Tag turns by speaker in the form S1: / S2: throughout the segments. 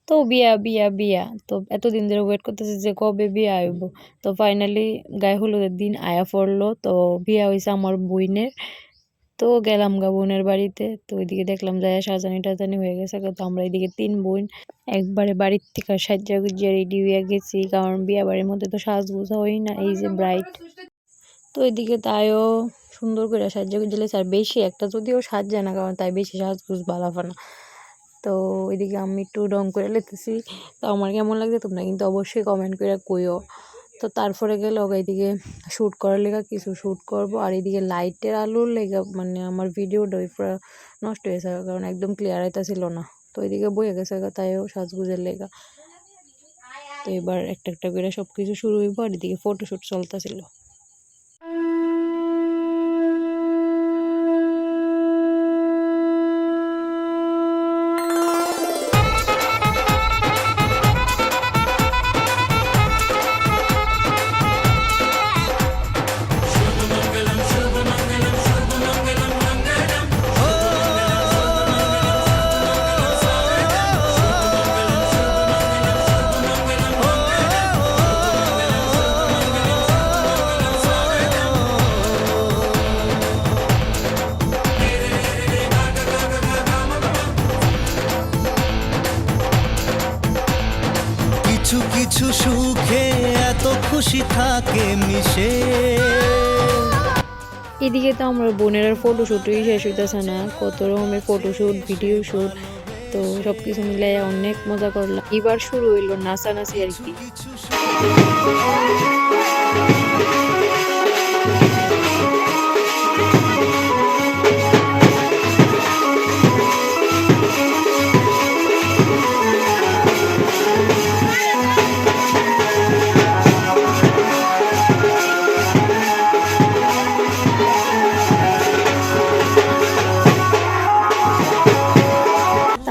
S1: তো বিয়া বিয়া বিয়া তো এতদিন ধরে ওয়েট করতেছি যে কবে বিয়া আইব। তো ফাইনালি গায়ে হলুদের দিন আয়া পড়লো। তো বিয়া হয়েছে আমার বোনের। তো গেলাম গা বোনের বাড়িতে। তো ওইদিকে দেখলাম যায় সাজানি টাজানি হয়ে গেছে। তো আমরা এদিকে 3 বোন একবারে বাড়ির থেকে সাজ্জা গুজ্জা রেডি হয়ে গেছি, কারণ বিয়া বাড়ির মধ্যে তো সাজগোজ হয় না, এই যে ব্রাইড। তো এদিকে তাইও সুন্দর করে সাজ্জা গুজ্জা লেছে, আর বেশি একটা যদিও সাজ্জা না, কারণ তাই বেশি সাজগোজ বালাফানা। তো ওইদিকে আমি একটু রং করে লেতেছি। তো আমার কেমন লাগছে তোমরা কিন্তু অবশ্যই কমেন্ট করে কইও। তো তারপরে গেল এইদিকে শ্যুট করার লেগা কিছু শ্যুট করব, আর এইদিকে লাইটের আলোর লেগা মানে আমার ভিডিওটা পুরো নষ্ট হয়েছে, কারণ একদম ক্লিয়ার আইতাছিল না। তো এইদিকে বইয়ে গেছে তাইও সাজগুজের লেগা। তো এবার একটা একটা করে সব কিছু শুরু হইব, আর এদিকে ফটোশ্যুট চলতেছিল।
S2: কিছু কিছু সুখে এত খুশি থাকে মিশে।
S1: এদিকে তো আমার বোনের আর ফটোশ্যুটই শেষ হইতেছে না, কত রকমের ফটোশ্যুট ভিডিও শ্যুট। তো সবকিছু মিলাই অনেক মজা করলাম। এবার শুরু হইলো নাচানাচি আর কি।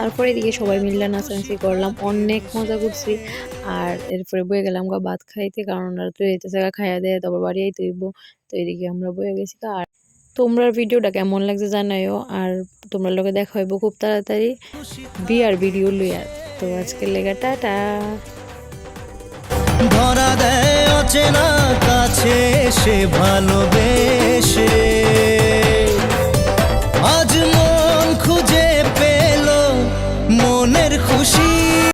S1: তারপরে এদিকে সবাই মিলে নাচানাচি করলাম, অনেক মজা করছি। আর এরপরে বয়ে গেলাম গা ভাত খাইতে, কারণ আর তো এইতে জায়গা খাইয়া দেয় তারপর বাড়ি আইতে হইব। তো এদিকে আমরা বয়ে গেছি। আর তোমরা ভিডিওটা কেমন লাগছে জানাইও, আর তোমরা লোকে দেখা হইব খুব তাড়াতাড়ি বিয়ার ভিডিও লইয়া। তো আজকের লেগা টাটা।
S2: ধরা দেয় অচেনা কাছে সে ভালোবেসে।